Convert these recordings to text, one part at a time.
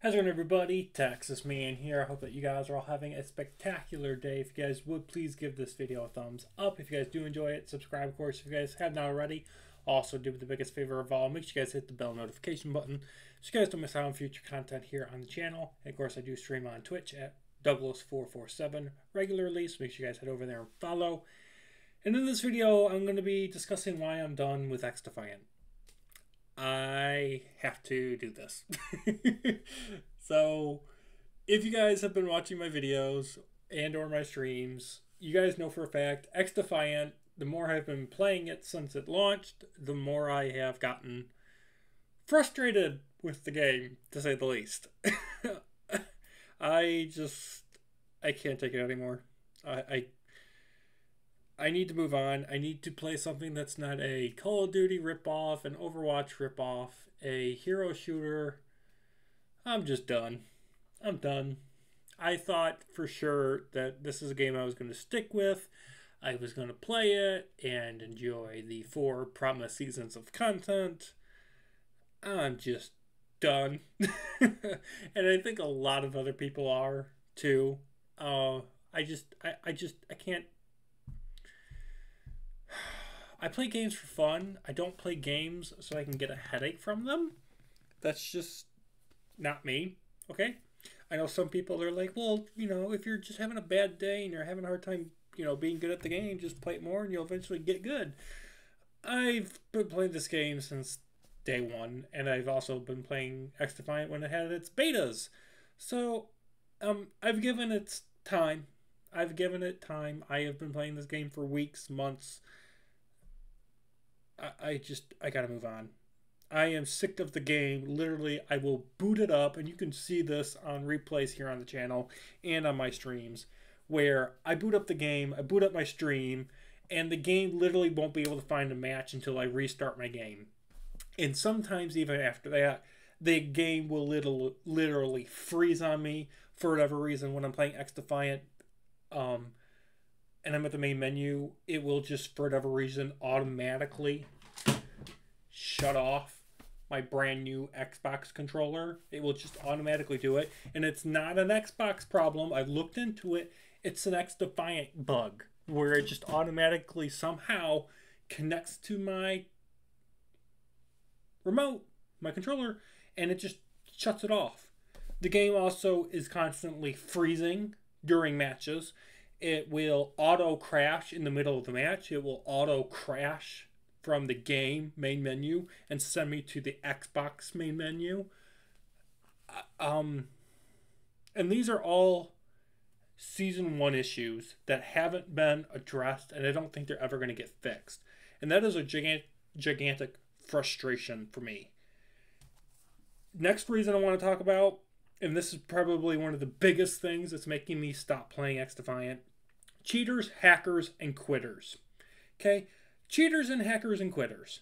How's it going, everybody? Texas Man here. I hope that you guys are all having a spectacular day. If you guys would, please give this video a thumbs up. If you guys do enjoy it, subscribe, of course, if you guys have not already. Also, do me the biggest favor of all, make sure you guys hit the bell notification button so you guys don't miss out on future content here on the channel. And of course, I do stream on Twitch at Douglas447 regularly, so make sure you guys head over there and follow. And in this video, I'm going to be discussing why I'm done with XDefiant. I have to do this. So, if you guys have been watching my videos and or my streams, you guys know for a fact, XDefiant, the more I've been playing it since it launched, the more I have gotten frustrated with the game, to say the least. I can't take it anymore. I need to move on. I need to play something that's not a Call of Duty ripoff, an Overwatch ripoff, a hero shooter. I'm just done. I'm done. I thought for sure that this is a game I was going to stick with. I was going to play it and enjoy the 4 promised seasons of content. I'm just done. And I think a lot of other people are too. I can't. I play games for fun. I don't play games so I can get a headache from them. That's just not me, okay? I know some people are like, well, you know, if you're just having a bad day and you're having a hard time, you know, being good at the game, just play it more and you'll eventually get good. I've been playing this game since day one, and I've also been playing XDefiant when it had its betas. So, I've given it time. I've given it time. I have been playing this game for weeks, months. I gotta move on. I am sick of the game. Literally, I will boot it up, and you can see this on replays here on the channel and on my streams, where I boot up the game, I boot up my stream, and the game literally won't be able to find a match until I restart my game. And sometimes even after that, the game will literally freeze on me for whatever reason when I'm playing XDefiant. And I'm at the main menu, it will just, for whatever reason, automatically shut off my brand new Xbox controller. It will just automatically do it. And it's not an Xbox problem. I've looked into it. It's an XDefiant bug where it just automatically somehow connects to my remote, my controller, and it just shuts it off. The game also is constantly freezing during matches. It will auto crash in the middle of the match. It will auto crash from the game main menu and send me to the Xbox main menu. And these are all Season 1 issues that haven't been addressed, and I don't think they're ever going to get fixed. And that is a gigantic frustration for me. Next reason I want to talk about, and this is probably one of the biggest things that's making me stop playing XDefiant: cheaters, hackers, and quitters. Okay? Cheaters and hackers and quitters.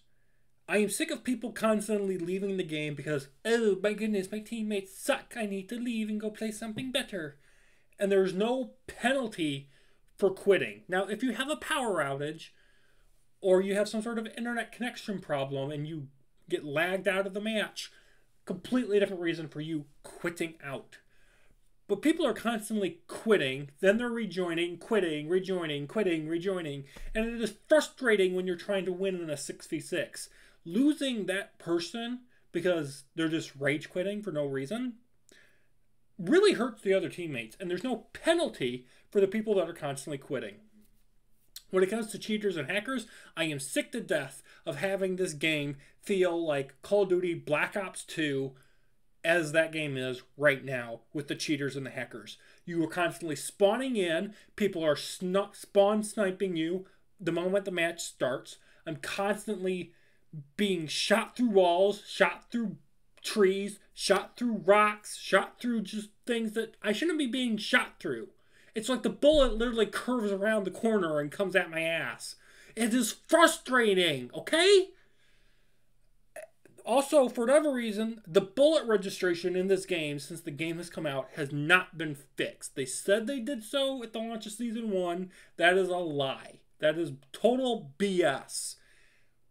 I am sick of people constantly leaving the game because, oh my goodness, my teammates suck. I need to leave and go play something better. And there's no penalty for quitting. Now, if you have a power outage or you have some sort of internet connection problem and you get lagged out of the match, completely different reason for you quitting out. But people are constantly quitting, then they're rejoining, quitting, rejoining, quitting, rejoining. And it is frustrating when you're trying to win in a 6v6. Losing that person because they're just rage quitting for no reason really hurts the other teammates. And there's no penalty for the people that are constantly quitting. When it comes to cheaters and hackers, I am sick to death of having this game feel like Call of Duty Black Ops 2 as that game is right now with the cheaters and the hackers. You are constantly spawning in. People are spawn sniping you the moment the match starts. I'm constantly being shot through walls, shot through trees, shot through rocks, shot through just things that I shouldn't be being shot through. It's like the bullet literally curves around the corner and comes at my ass. It is frustrating, okay? Also, for whatever reason, the bullet registration in this game, since the game has come out, has not been fixed. They said they did so at the launch of Season 1. That is a lie. That is total BS.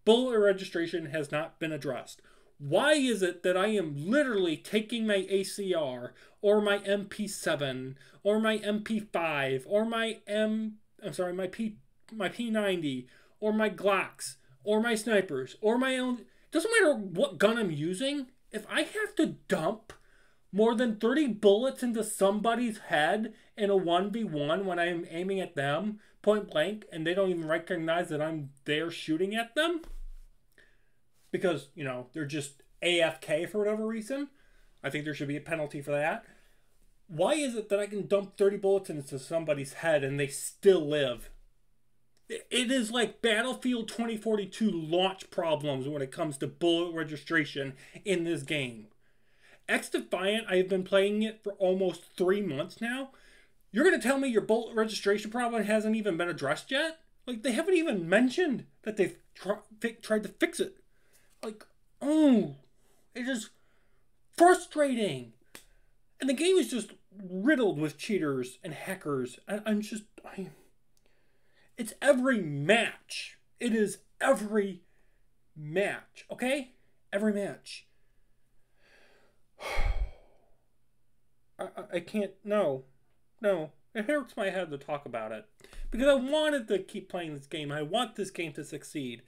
Bullet registration has not been addressed. Why is it that I am literally taking my ACR or my MP7 or my MP5 or my P90 or my Glocks or my snipers or my own, doesn't matter what gun I'm using, if I have to dump more than 30 bullets into somebody's head in a 1v1 when I'm aiming at them point blank and they don't even recognize that I'm there shooting at them because, you know, they're just AFK for whatever reason, I think there should be a penalty for that. Why is it that I can dump 30 bullets into somebody's head and they still live? It is like Battlefield 2042 launch problems when it comes to bullet registration in this game. XDefiant, I have been playing it for almost 3 months now. You're going to tell me your bullet registration problem hasn't even been addressed yet? Like, they haven't even mentioned that they've tried to fix it. Like, oh, it is frustrating. And the game is just riddled with cheaters and hackers. It's every match. It is every match, okay? Every match. I can't, no. It hurts my head to talk about it. Because I wanted to keep playing this game. I want this game to succeed.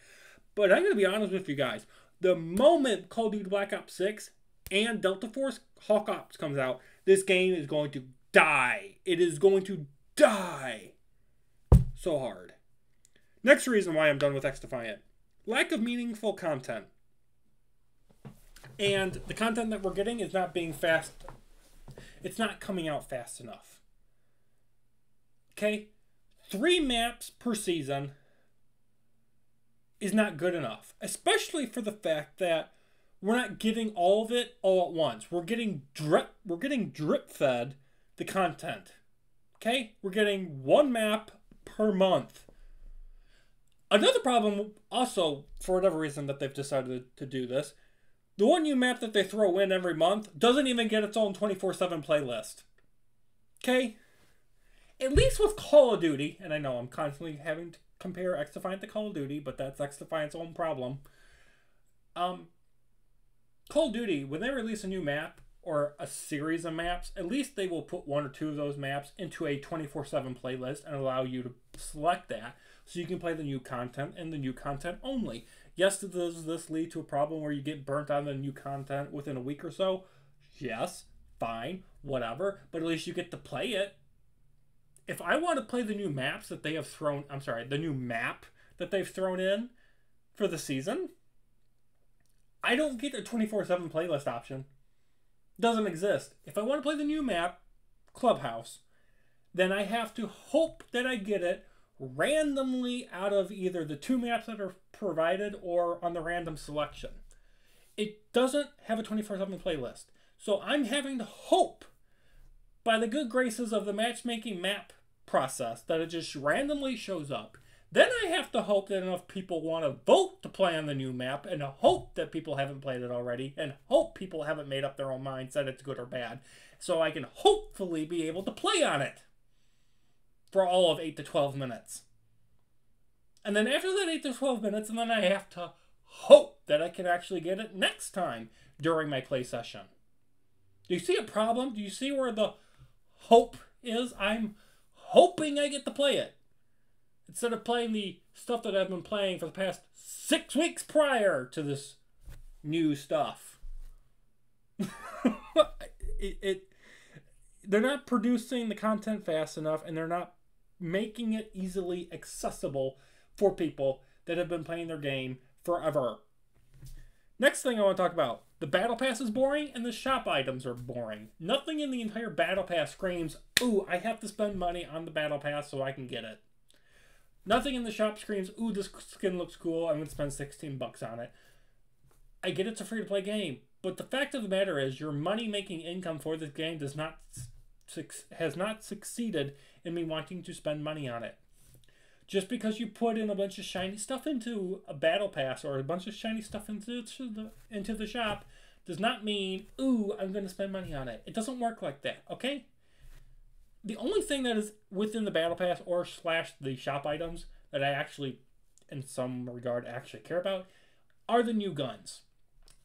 But I'm going to be honest with you guys. The moment Call of Duty Black Ops 6 and Delta Force Hawk Ops comes out, this game is going to die. It is going to die so hard. Next reason why I'm done with XDefiant. Lack of meaningful content. And the content that we're getting is not being fast. It's not coming out fast enough. Okay? 3 maps per season is not good enough. Especially for the fact that we're not getting all of it all at once. We're getting drip fed the content. Okay? We're getting 1 map per month. Another problem also, for whatever reason that they've decided to do this, the one new map that they throw in every month doesn't even get its own 24/7 playlist. Okay? At least with Call of Duty, and I know I'm constantly having to compare XDefiant to Call of Duty, but that's XDefiant's own problem. Call of Duty, when they release a new map or a series of maps, at least they will put 1 or 2 of those maps into a 24/7 playlist and allow you to select that so you can play the new content and the new content only. Yes, does this lead to a problem where you get burnt on the new content within a week or so? Yes, fine, whatever, but at least you get to play it. If I want to play the new maps that they have thrown, the new map that they've thrown in for the season, I don't get a 24/7 playlist option. It doesn't exist. If I want to play the new map, Clubhouse, then I have to hope that I get it randomly out of either the 2 maps that are provided or on the random selection. It doesn't have a 24/7 playlist. So I'm having to hope by the good graces of the matchmaking map process that it just randomly shows up. Then I have to hope that enough people want to vote to play on the new map and hope that people haven't played it already and hope people haven't made up their own minds that it's good or bad. So I can hopefully be able to play on it for all of 8 to 12 minutes. And then after that 8 to 12 minutes, and then I have to hope that I can actually get it next time during my play session. Do you see a problem? Do you see where the hope is? I'm hoping I get to play it, instead of playing the stuff that I've been playing for the past 6 weeks prior to this new stuff. They're not producing the content fast enough, and they're not making it easily accessible for people that have been playing their game forever. Next thing I want to talk about. The Battle Pass is boring, and the shop items are boring. Nothing in the entire Battle Pass screams, ooh, I have to spend money on the Battle Pass so I can get it. Nothing in the shop screams, ooh, this skin looks cool, I'm going to spend $16 on it. I get it's a free-to-play game, but the fact of the matter is your money-making income for this game has not succeeded in me wanting to spend money on it. Just because you put in a bunch of shiny stuff into a Battle Pass or a bunch of shiny stuff into the shop does not mean, ooh, I'm going to spend money on it. It doesn't work like that, okay? The only thing that is within the Battle Pass or / the shop items that I actually, in some regard, actually care about are the new guns.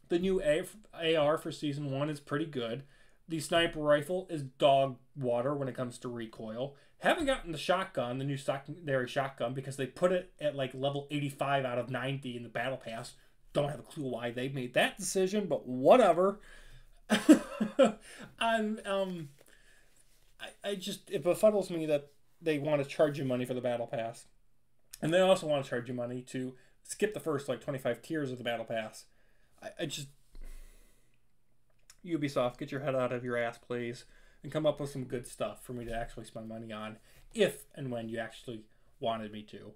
The new AR for Season 1 is pretty good. The sniper rifle is dog water when it comes to recoil. Haven't gotten the shotgun, the new secondary shotgun, because they put it at like level 85 out of 90 in the battle pass. Don't have a clue why they made that decision, but whatever. I just, it befuddles me that they want to charge you money for the battle pass. And they also want to charge you money to skip the first like 25 tiers of the battle pass. I just, Ubisoft, get your head out of your ass, please, and come up with some good stuff for me to actually spend money on, if and when you actually wanted me to.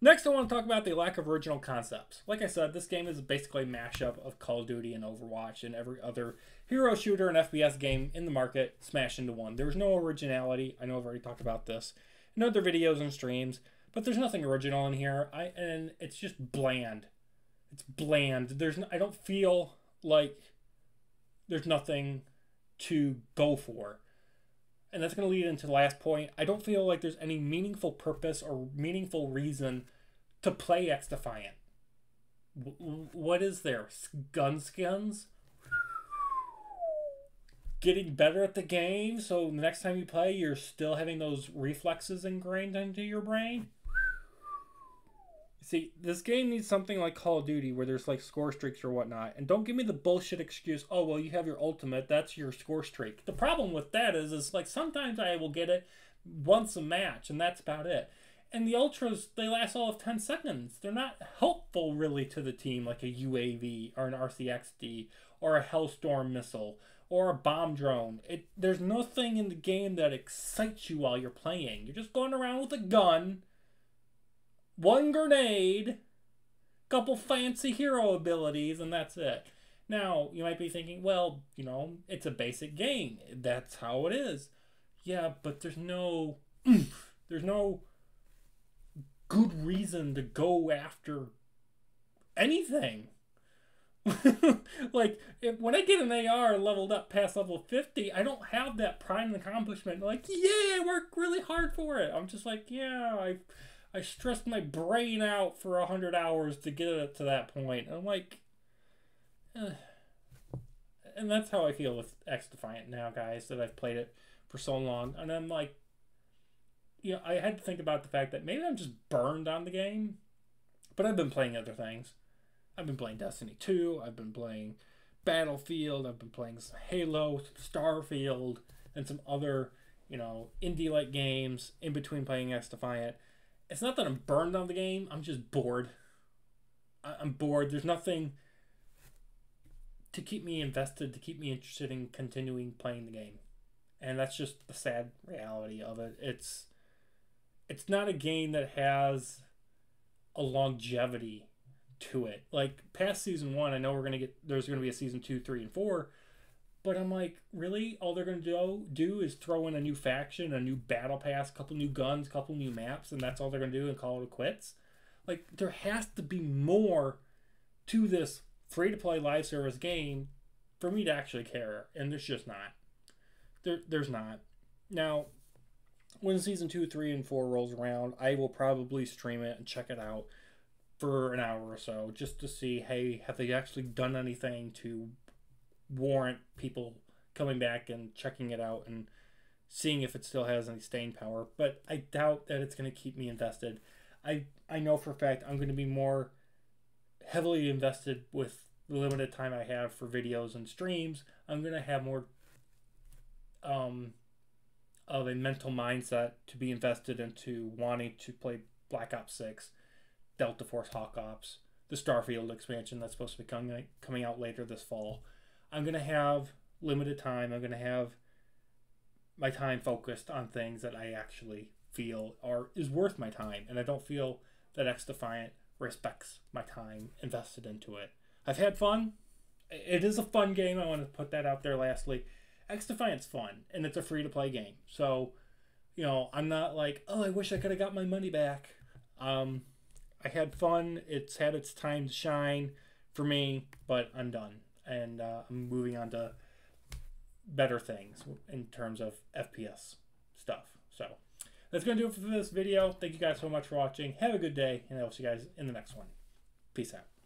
Next, I want to talk about the lack of original concepts. Like I said, this game is basically a mashup of Call of Duty and Overwatch and every other hero shooter and FPS game in the market smashed into one. There's no originality. I know I've already talked about this in other videos and streams, but there's nothing original in here. And it's just bland. It's bland. I don't feel like there's nothing to go for. And that's going to lead into the last point. I don't feel like there's any meaningful purpose or meaningful reason to play XDefiant. What is there? Gun skins? Getting better at the game so the next time you play you're still having those reflexes ingrained into your brain? See, this game needs something like Call of Duty where there's like score streaks or whatnot. And don't give me the bullshit excuse, oh, well, you have your ultimate, that's your score streak. The problem with that is like sometimes I will get it once a match and that's about it. And the ultras, they last all of 10 seconds. They're not helpful really to the team like a UAV or an RCXD or a Hellstorm missile or a bomb drone. There's nothing in the game that excites you while you're playing. You're just going around with a gun, one grenade, couple fancy hero abilities, and that's it. Now, you might be thinking, well, you know, it's a basic game. That's how it is. Yeah, but there's no good reason to go after anything. Like, when I get an AR leveled up past level 50, I don't have that pride and accomplishment. Like, yeah, I worked really hard for it. I'm just like, yeah, I stressed my brain out for 100 hours to get it to that point. And I'm like, and that's how I feel with XDefiant now, guys, that I've played it for so long. And I'm like, you know, I had to think about the fact that maybe I'm just burned on the game, but I've been playing other things. I've been playing Destiny 2, I've been playing Battlefield, I've been playing some Halo, Starfield, and some other, you know, indie-like games in between playing XDefiant. It's not that I'm burned on the game, I'm just bored. I'm bored. There's nothing to keep me invested, to keep me interested in continuing playing the game. And that's just the sad reality of it. It's not a game that has a longevity to it. Like, past Season 1, I know there's going to be a Season 2, 3, and 4, but I'm like, really? All they're going to do is throw in a new faction, a new battle pass, a couple new guns, a couple new maps, and that's all they're going to do and call it quits? Like, there has to be more to this free-to-play live service game for me to actually care, and there's just not. There's not. Now, when Season 2, 3, and 4 rolls around, I will probably stream it and check it out for an hour or so, just to see, hey, have they actually done anything to warrant people coming back and checking it out and seeing if it still has any staying power. But I doubt that it's going to keep me invested. I know for a fact I'm going to be more heavily invested with the limited time I have for videos and streams. I'm going to have more of a mental mindset to be invested into wanting to play Black Ops 6, Delta Force Hawk Ops, the Starfield expansion that's supposed to be coming out later this fall. I'm going to have limited time. I'm going to have my time focused on things that I actually feel is worth my time. And I don't feel that XDefiant respects my time invested into it. I've had fun. It is a fun game. I want to put that out there lastly. XDefiant's fun, and it's a free-to-play game. So, you know, I'm not like, oh, I wish I could have got my money back. I had fun. It's had its time to shine for me, but I'm done. And I'm moving on to better things in terms of FPS stuff. So that's going to do it for this video. Thank you guys so much for watching. Have a good day, and I will see you guys in the next one. Peace out.